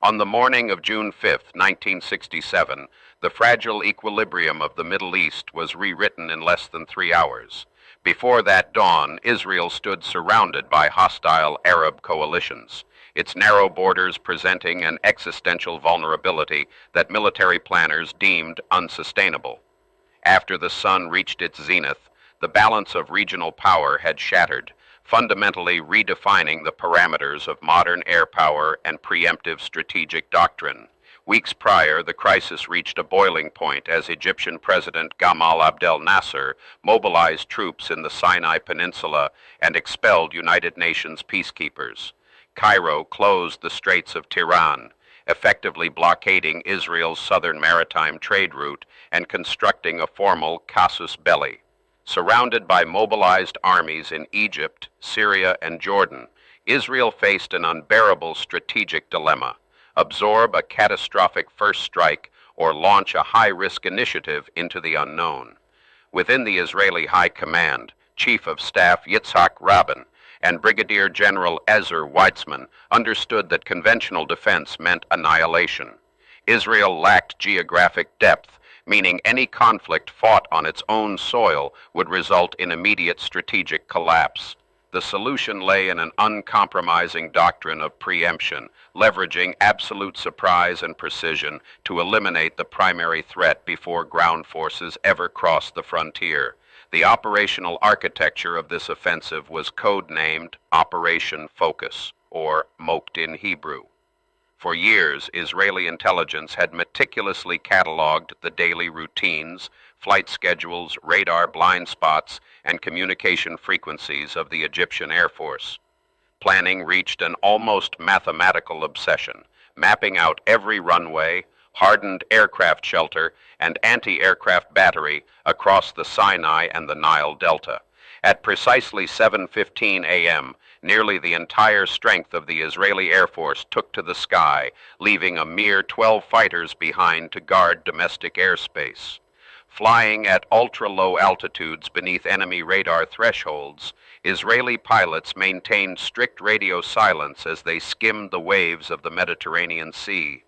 On the morning of June 5, 1967, the fragile equilibrium of the Middle East was rewritten in less than 3 hours. Before that dawn, Israel stood surrounded by hostile Arab coalitions, its narrow borders presenting an existential vulnerability that military planners deemed unsustainable. After the sun reached its zenith, the balance of regional power had shattered, fundamentally redefining the parameters of modern air power and preemptive strategic doctrine. Weeks prior, the crisis reached a boiling point as Egyptian President Gamal Abdel Nasser mobilized troops in the Sinai Peninsula and expelled United Nations peacekeepers. Cairo closed the Straits of Tiran, effectively blockading Israel's southern maritime trade route and constructing a formal casus belli. Surrounded by mobilized armies in Egypt, Syria, and Jordan, Israel faced an unbearable strategic dilemma: absorb a catastrophic first strike or launch a high-risk initiative into the unknown. Within the Israeli High Command, Chief of Staff Yitzhak Rabin and Brigadier General Ezer Weitzman understood that conventional defense meant annihilation. Israel lacked geographic depth, meaning any conflict fought on its own soil would result in immediate strategic collapse. The solution lay in an uncompromising doctrine of preemption, leveraging absolute surprise and precision to eliminate the primary threat before ground forces ever crossed the frontier. The operational architecture of this offensive was codenamed Operation Focus, or MOKT in Hebrew. For years, Israeli intelligence had meticulously cataloged the daily routines, flight schedules, radar blind spots, and communication frequencies of the Egyptian Air Force. Planning reached an almost mathematical obsession, mapping out every runway, hardened aircraft shelter, and anti-aircraft battery across the Sinai and the Nile Delta. At precisely 7:15 a.m., nearly the entire strength of the Israeli Air Force took to the sky, leaving a mere 12 fighters behind to guard domestic airspace. Flying at ultra-low altitudes beneath enemy radar thresholds, Israeli pilots maintained strict radio silence as they skimmed the waves of the Mediterranean Sea.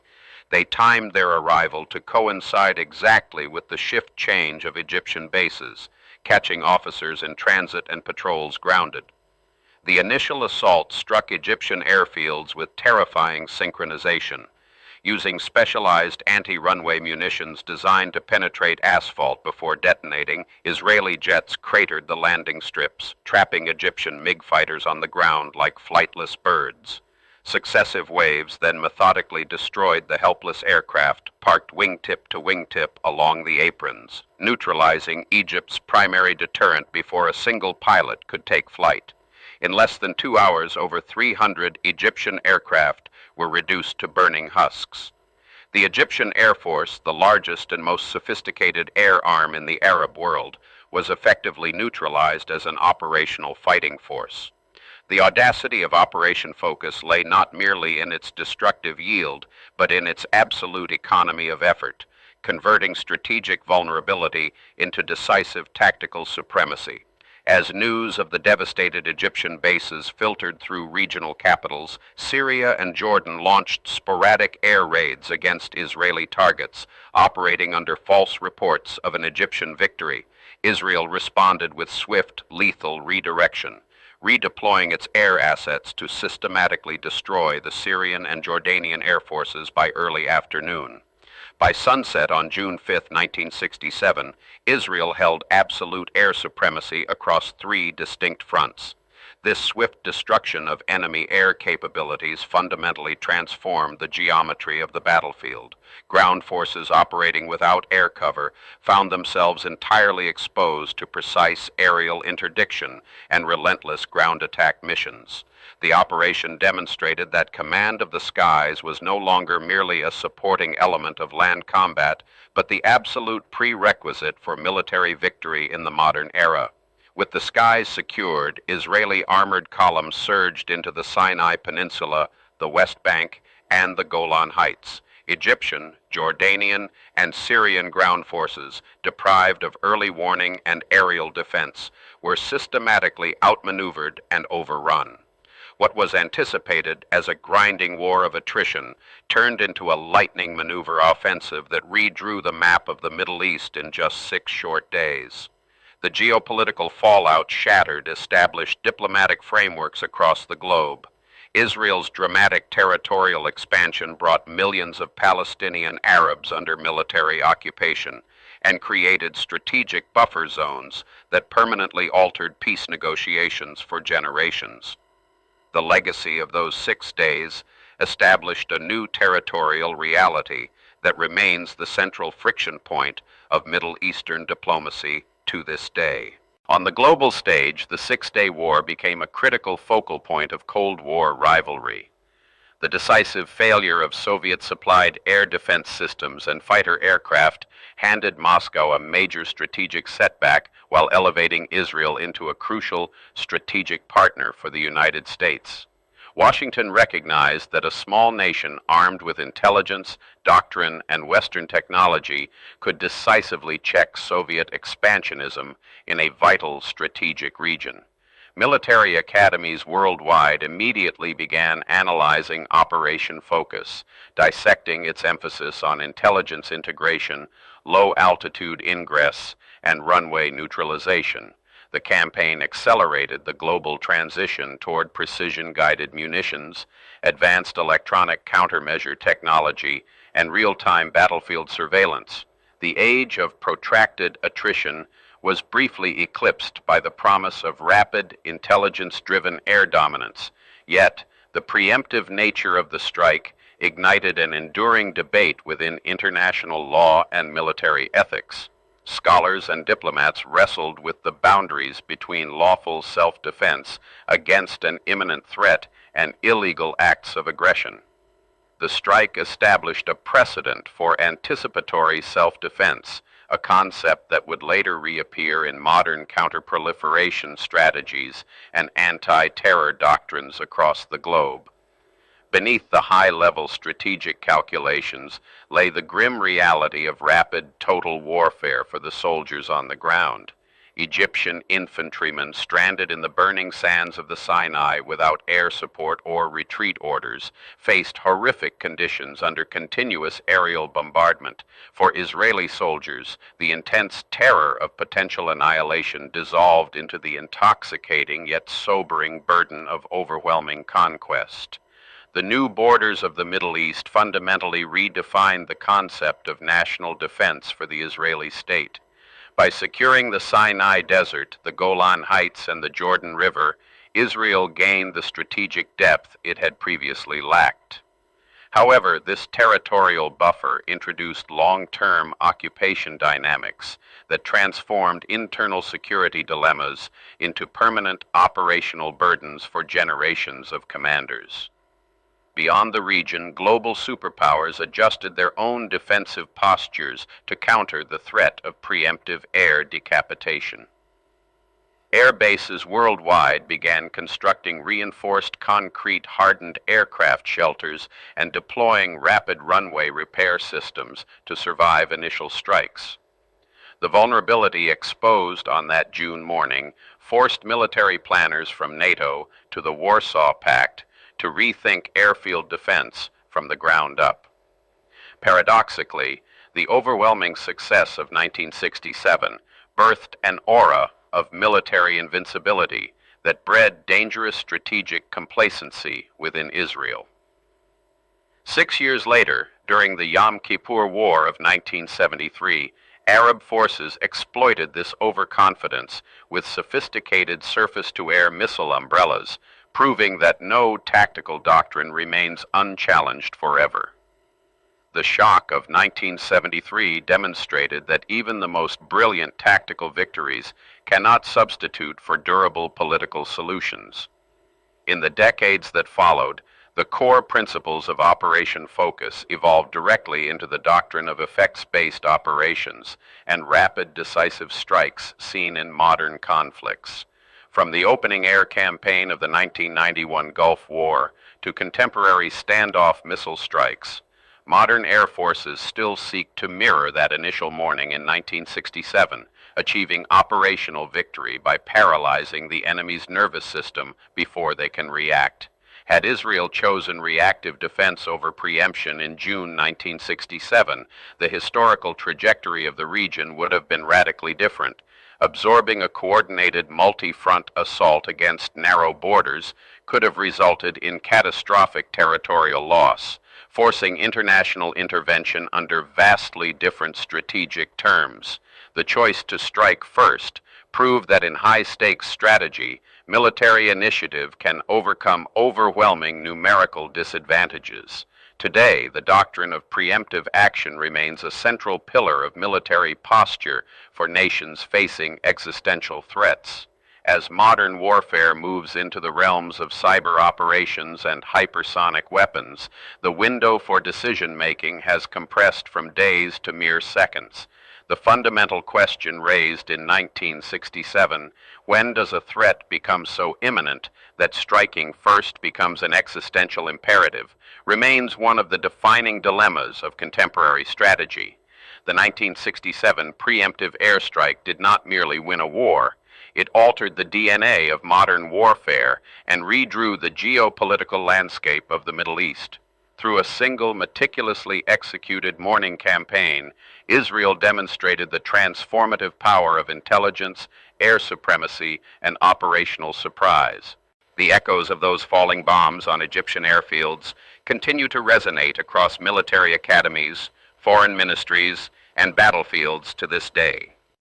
They timed their arrival to coincide exactly with the shift change of Egyptian bases, catching officers in transit and patrols grounded. The initial assault struck Egyptian airfields with terrifying synchronization. Using specialized anti-runway munitions designed to penetrate asphalt before detonating, Israeli jets cratered the landing strips, trapping Egyptian MiG fighters on the ground like flightless birds. Successive waves then methodically destroyed the helpless aircraft parked wingtip to wingtip along the aprons, neutralizing Egypt's primary deterrent before a single pilot could take flight. In less than 2 hours, over 300 Egyptian aircraft were reduced to burning husks. The Egyptian Air Force, the largest and most sophisticated air arm in the Arab world, was effectively neutralized as an operational fighting force. The audacity of Operation Focus lay not merely in its destructive yield, but in its absolute economy of effort, converting strategic vulnerability into decisive tactical supremacy. As news of the devastated Egyptian bases filtered through regional capitals, Syria and Jordan launched sporadic air raids against Israeli targets, operating under false reports of an Egyptian victory. Israel responded with swift, lethal redirection, redeploying its air assets to systematically destroy the Syrian and Jordanian air forces by early afternoon. By sunset on June 5, 1967, Israel held absolute air supremacy across 3 distinct fronts. This swift destruction of enemy air capabilities fundamentally transformed the geometry of the battlefield. Ground forces operating without air cover found themselves entirely exposed to precise aerial interdiction and relentless ground attack missions. The operation demonstrated that command of the skies was no longer merely a supporting element of land combat, but the absolute prerequisite for military victory in the modern era. With the skies secured, Israeli armored columns surged into the Sinai Peninsula, the West Bank, and the Golan Heights. Egyptian, Jordanian, and Syrian ground forces, deprived of early warning and aerial defense, were systematically outmaneuvered and overrun. What was anticipated as a grinding war of attrition turned into a lightning maneuver offensive that redrew the map of the Middle East in just 6 short days. The geopolitical fallout shattered established diplomatic frameworks across the globe. Israel's dramatic territorial expansion brought millions of Palestinian Arabs under military occupation and created strategic buffer zones that permanently altered peace negotiations for generations. The legacy of those 6 days established a new territorial reality that remains the central friction point of Middle Eastern diplomacy to this day. On the global stage, the 6-day war became a critical focal point of Cold War rivalry. The decisive failure of Soviet-supplied air defense systems and fighter aircraft handed Moscow a major strategic setback while elevating Israel into a crucial strategic partner for the United States. Washington recognized that a small nation armed with intelligence, doctrine, and Western technology could decisively check Soviet expansionism in a vital strategic region. Military academies worldwide immediately began analyzing Operation Focus, dissecting its emphasis on intelligence integration, low-altitude ingress, and runway neutralization. The campaign accelerated the global transition toward precision-guided munitions, advanced electronic countermeasure technology, and real-time battlefield surveillance. The age of protracted attrition was briefly eclipsed by the promise of rapid, intelligence-driven air dominance. Yet, the preemptive nature of the strike ignited an enduring debate within international law and military ethics. Scholars and diplomats wrestled with the boundaries between lawful self-defense against an imminent threat and illegal acts of aggression. The strike established a precedent for anticipatory self-defense, a concept that would later reappear in modern counterproliferation strategies and anti-terror doctrines across the globe. Beneath the high-level strategic calculations lay the grim reality of rapid, total warfare for the soldiers on the ground. Egyptian infantrymen stranded in the burning sands of the Sinai without air support or retreat orders faced horrific conditions under continuous aerial bombardment. For Israeli soldiers, the intense terror of potential annihilation dissolved into the intoxicating yet sobering burden of overwhelming conquest. The new borders of the Middle East fundamentally redefined the concept of national defense for the Israeli state. By securing the Sinai Desert, the Golan Heights, and the Jordan River, Israel gained the strategic depth it had previously lacked. However, this territorial buffer introduced long-term occupation dynamics that transformed internal security dilemmas into permanent operational burdens for generations of commanders. Beyond the region, global superpowers adjusted their own defensive postures to counter the threat of preemptive air decapitation. Air bases worldwide began constructing reinforced concrete hardened aircraft shelters and deploying rapid runway repair systems to survive initial strikes. The vulnerability exposed on that June morning forced military planners from NATO to the Warsaw Pact to rethink airfield defense from the ground up. Paradoxically, the overwhelming success of 1967 birthed an aura of military invincibility that bred dangerous strategic complacency within Israel. 6 years later, during the Yom Kippur War of 1973, Arab forces exploited this overconfidence with sophisticated surface-to-air missile umbrellas, proving that no tactical doctrine remains unchallenged forever. The shock of 1973 demonstrated that even the most brilliant tactical victories cannot substitute for durable political solutions. In the decades that followed, the core principles of Operation Focus evolved directly into the doctrine of effects-based operations and rapid, decisive strikes seen in modern conflicts. From the opening air campaign of the 1991 Gulf War to contemporary standoff missile strikes, modern air forces still seek to mirror that initial morning in 1967, achieving operational victory by paralyzing the enemy's nervous system before they can react. Had Israel chosen reactive defense over preemption in June 1967, the historical trajectory of the region would have been radically different. Absorbing a coordinated multi-front assault against narrow borders could have resulted in catastrophic territorial loss, forcing international intervention under vastly different strategic terms. The choice to strike first proved that in high-stakes strategy, military initiative can overcome overwhelming numerical disadvantages. Today, the doctrine of preemptive action remains a central pillar of military posture for nations facing existential threats. As modern warfare moves into the realms of cyber operations and hypersonic weapons, the window for decision-making has compressed from days to mere seconds. The fundamental question raised in 1967, when does a threat become so imminent that striking first becomes an existential imperative, remains one of the defining dilemmas of contemporary strategy. The 1967 preemptive airstrike did not merely win a war. It altered the DNA of modern warfare and redrew the geopolitical landscape of the Middle East. Through a single, meticulously executed morning campaign, Israel demonstrated the transformative power of intelligence, air supremacy, and operational surprise. The echoes of those falling bombs on Egyptian airfields continue to resonate across military academies, foreign ministries, and battlefields to this day.